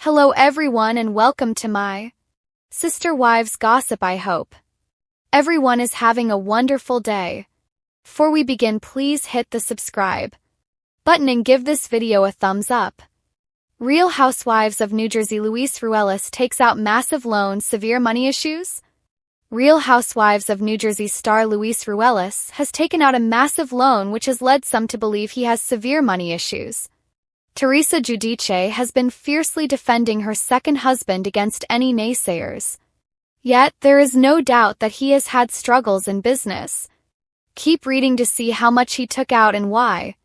Hello everyone and welcome to my Sister Wives Gossip. I hope everyone is having a wonderful day. Before we begin, please hit the subscribe button and give this video a thumbs up. Real Housewives of New Jersey. Ruelas takes out massive loan, severe money issues. Real Housewives of New Jersey star Ruelas has taken out a massive loan, which has led some to believe he has severe money issues. Teresa Giudice has been fiercely defending her second husband against any naysayers. Yet, there is no doubt that he has had struggles in business. Keep reading to see how much he took out and why.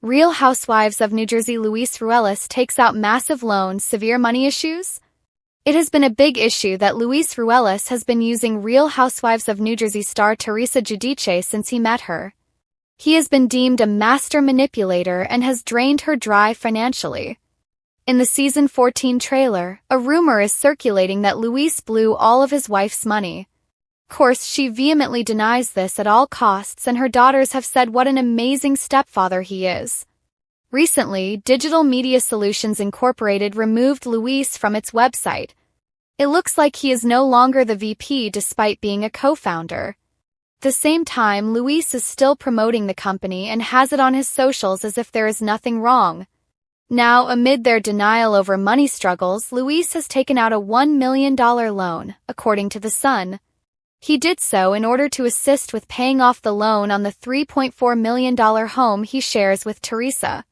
Real Housewives of New Jersey. Ruelas takes out massive loan, severe money issues. It has been a big issue that Ruelas has been using Real Housewives of New Jersey star Teresa Giudice since he met her. He has been deemed a master manipulator and has drained her dry financially. In the season 14 trailer, a rumor is circulating that Luis blew all of his wife's money. Of course, she vehemently denies this at all costs, and her daughters have said what an amazing stepfather he is. Recently, Digital Media Solutions Incorporated removed Luis from its website. It looks like he is no longer the VP despite being a co-founder. At the same time, Luis is still promoting the company and has it on his socials as if there is nothing wrong. Now, amid their denial over money struggles, Luis has taken out a $1 million loan, according to The Sun. He did so in order to assist with paying off the loan on the $3.4 million home he shares with Teresa.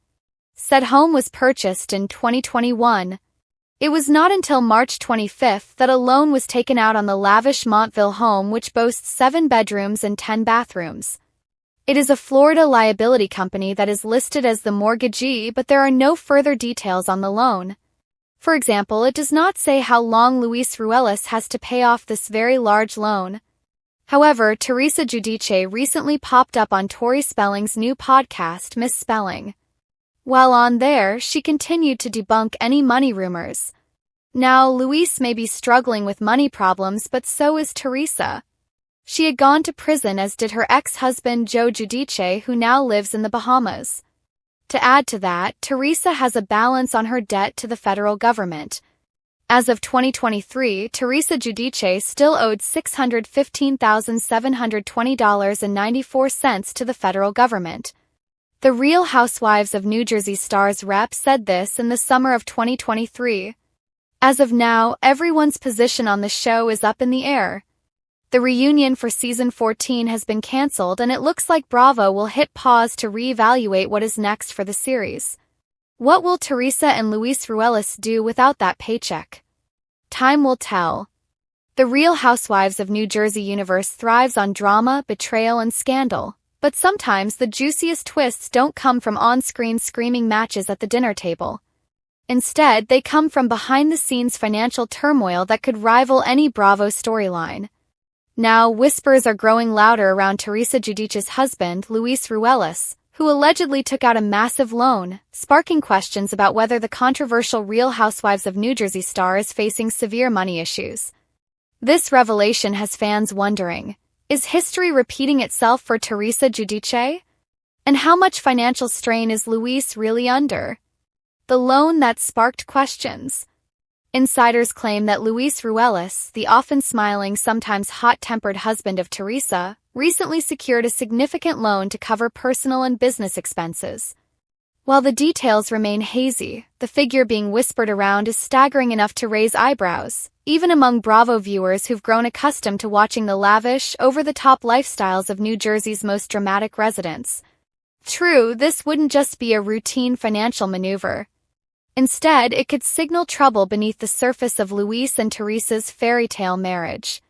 Said home was purchased in 2021. It was not until March 25 that a loan was taken out on the lavish Montville home, which boasts 7 bedrooms and 10 bathrooms. It is a Florida liability company that is listed as the mortgagee, but there are no further details on the loan. For example, it does not say how long Ruelas has to pay off this very large loan. However, Teresa Giudice recently popped up on Tori Spelling's new podcast, Miss Spelling. While on there, she continued to debunk any money rumors. Now, Luis may be struggling with money problems, but so is Teresa. She had gone to prison, as did her ex-husband Joe Giudice, who now lives in the Bahamas. To add to that, Teresa has a balance on her debt to the federal government. As of 2023, Teresa Giudice still owed $615,720.94 to the federal government. The Real Housewives of New Jersey star's rep said this in the summer of 2023. As of now, everyone's position on the show is up in the air. The reunion for season 14 has been cancelled, and it looks like Bravo will hit pause to reevaluate what is next for the series. What will Teresa and Ruelas do without that paycheck? Time will tell. The Real Housewives of New Jersey universe thrives on drama, betrayal, and scandal. But sometimes the juiciest twists don't come from on-screen screaming matches at the dinner table. Instead, they come from behind-the-scenes financial turmoil that could rival any Bravo storyline. Now, whispers are growing louder around Teresa Giudice's husband, Ruelas, who allegedly took out a massive loan, sparking questions about whether the controversial Real Housewives of New Jersey star is facing severe money issues. This revelation has fans wondering, is history repeating itself for Teresa Giudice? And how much financial strain is Luis really under? The loan that sparked questions. Insiders claim that Ruelas, the often smiling, sometimes hot-tempered husband of Teresa, recently secured a significant loan to cover personal and business expenses. While the details remain hazy, the figure being whispered around is staggering enough to raise eyebrows, even among Bravo viewers who've grown accustomed to watching the lavish, over-the-top lifestyles of New Jersey's most dramatic residents. True, this wouldn't just be a routine financial maneuver. Instead, it could signal trouble beneath the surface of Luis and Teresa's fairy tale marriage.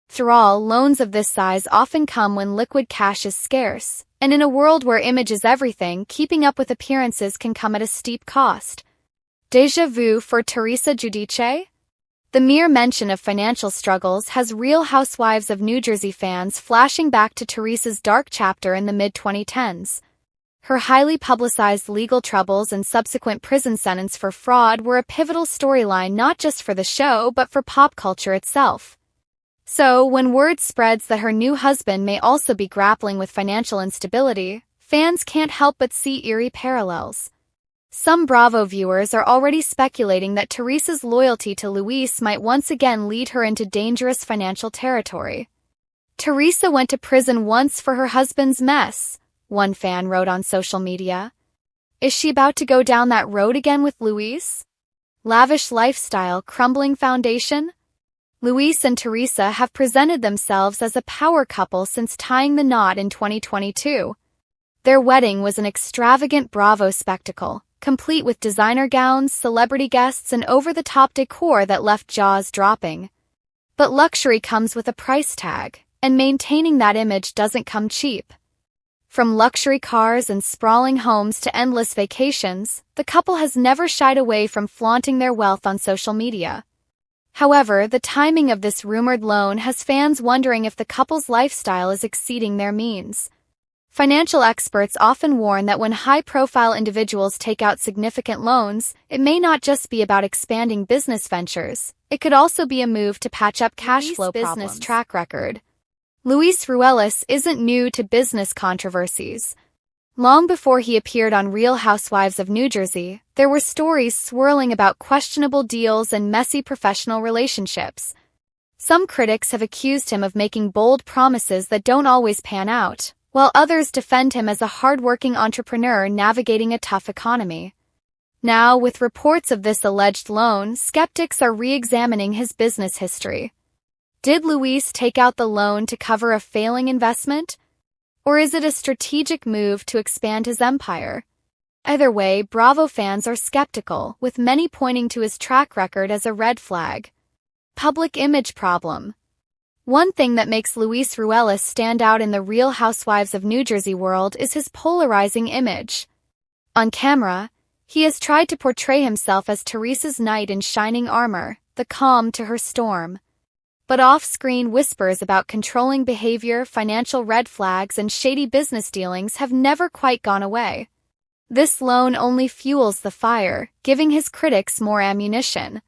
After all, loans of this size often come when liquid cash is scarce, and in a world where image is everything, keeping up with appearances can come at a steep cost. Déjà vu for Teresa Giudice? The mere mention of financial struggles has Real Housewives of New Jersey fans flashing back to Teresa's dark chapter in the mid-2010s. Her highly publicized legal troubles and subsequent prison sentence for fraud were a pivotal storyline not just for the show but for pop culture itself. So, when word spreads that her new husband may also be grappling with financial instability, fans can't help but see eerie parallels. Some Bravo viewers are already speculating that Teresa's loyalty to Luis might once again lead her into dangerous financial territory. Teresa went to prison once for her husband's mess, one fan wrote on social media. Is she about to go down that road again with Luis? Lavish lifestyle, crumbling foundation? Luis and Teresa have presented themselves as a power couple since tying the knot in 2022. Their wedding was an extravagant Bravo spectacle, complete with designer gowns, celebrity guests, and over-the-top decor that left jaws dropping. But luxury comes with a price tag, and maintaining that image doesn't come cheap. From luxury cars and sprawling homes to endless vacations, the couple has never shied away from flaunting their wealth on social media. However, the timing of this rumored loan has fans wondering if the couple's lifestyle is exceeding their means. Financial experts often warn that when high-profile individuals take out significant loans, it may not just be about expanding business ventures. It could also be a move to patch up cash flow problems. Business track record. Luis Ruelas isn't new to business controversies. Long before he appeared on Real Housewives of New Jersey, there were stories swirling about questionable deals and messy professional relationships. Some critics have accused him of making bold promises that don't always pan out, while others defend him as a hard-working entrepreneur navigating a tough economy. Now, with reports of this alleged loan, skeptics are re-examining his business history. Did Luis take out the loan to cover a failing investment? Or is it a strategic move to expand his empire? Either way, Bravo fans are skeptical, with many pointing to his track record as a red flag. Public image problem. One thing that makes Luis Ruelas stand out in the Real Housewives of New Jersey world is his polarizing image. On camera, he has tried to portray himself as Teresa's knight in shining armor, the calm to her storm. But off-screen whispers about controlling behavior, financial red flags, and shady business dealings have never quite gone away. This loan only fuels the fire, giving his critics more ammunition.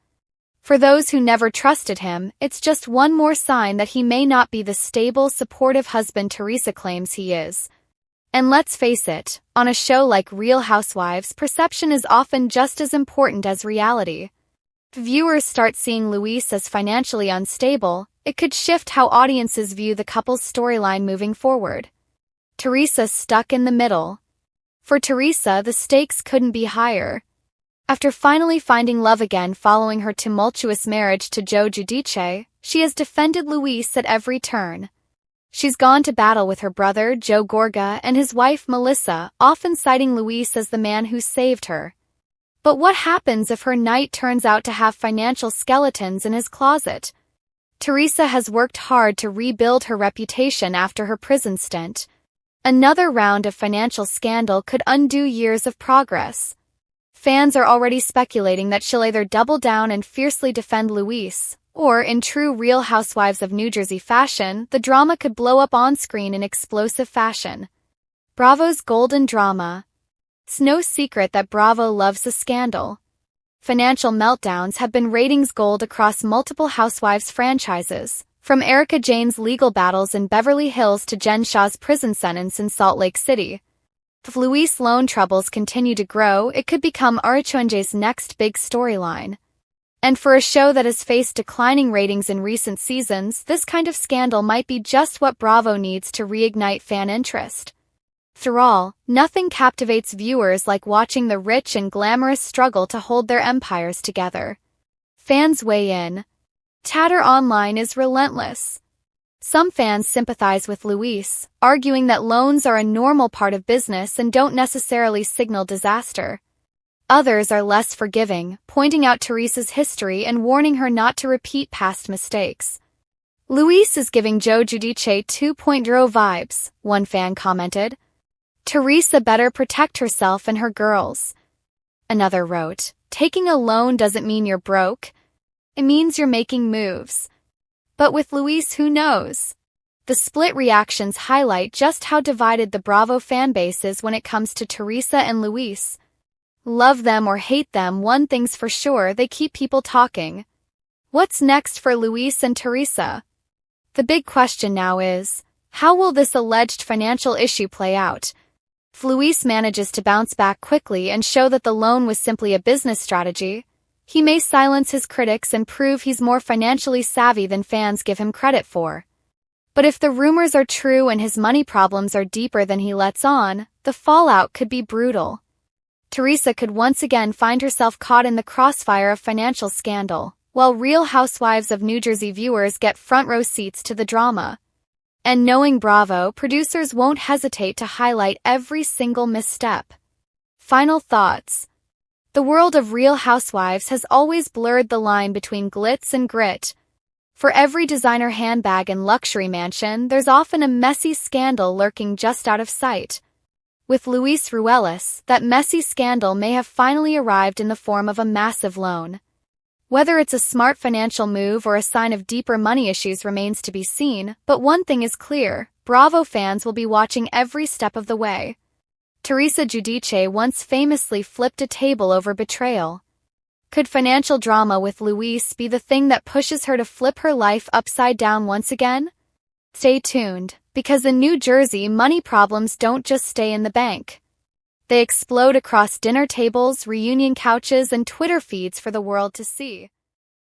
For those who never trusted him, it's just one more sign that he may not be the stable, supportive husband Teresa claims he is. And let's face it, on a show like Real Housewives, perception is often just as important as reality. If viewers start seeing Luis as financially unstable, it could shift how audiences view the couple's storyline moving forward. Teresa stuck in the middle. For Teresa, the stakes couldn't be higher. After finally finding love again following her tumultuous marriage to Joe Giudice, she has defended Luis at every turn. She's gone to battle with her brother, Joe Gorga, and his wife, Melissa, often citing Luis as the man who saved her. But what happens if her knight turns out to have financial skeletons in his closet? Teresa has worked hard to rebuild her reputation after her prison stint. Another round of financial scandal could undo years of progress. Fans are already speculating that she'll either double down and fiercely defend Luis, or, in true Real Housewives of New Jersey fashion, the drama could blow up on-screen in explosive fashion. Bravo's golden drama. It's no secret that Bravo loves a scandal. Financial meltdowns have been ratings gold across multiple Housewives franchises, from Erika Jayne's legal battles in Beverly Hills to Jen Shah's prison sentence in Salt Lake City. If Luis' loan troubles continue to grow, it could become RHONJ's next big storyline. And for a show that has faced declining ratings in recent seasons, this kind of scandal might be just what Bravo needs to reignite fan interest. After all, nothing captivates viewers like watching the rich and glamorous struggle to hold their empires together. Fans weigh in. Chatter online is relentless. Some fans sympathize with Luis, arguing that loans are a normal part of business and don't necessarily signal disaster. Others are less forgiving, pointing out Teresa's history and warning her not to repeat past mistakes. Luis is giving Joe Giudice 2.0 vibes, one fan commented. Teresa better protect herself and her girls. Another wrote, taking a loan doesn't mean you're broke. It means you're making moves. But with Luis, who knows? The split reactions highlight just how divided the Bravo fanbase is when it comes to Teresa and Luis. Love them or hate them, one thing's for sure, they keep people talking. What's next for Luis and Teresa? The big question now is, how will this alleged financial issue play out? If Luis manages to bounce back quickly and show that the loan was simply a business strategy, he may silence his critics and prove he's more financially savvy than fans give him credit for. But if the rumors are true and his money problems are deeper than he lets on, the fallout could be brutal. Teresa could once again find herself caught in the crossfire of financial scandal, while Real Housewives of New Jersey viewers get front-row seats to the drama. And knowing Bravo, producers won't hesitate to highlight every single misstep. Final thoughts. The world of Real Housewives has always blurred the line between glitz and grit. For every designer handbag and luxury mansion, there's often a messy scandal lurking just out of sight. With Luis Ruelas, that messy scandal may have finally arrived in the form of a massive loan. Whether it's a smart financial move or a sign of deeper money issues remains to be seen, but one thing is clear: Bravo fans will be watching every step of the way. Teresa Giudice once famously flipped a table over betrayal. Could financial drama with Luis be the thing that pushes her to flip her life upside down once again? Stay tuned, because in New Jersey, money problems don't just stay in the bank. They explode across dinner tables, reunion couches, and Twitter feeds for the world to see.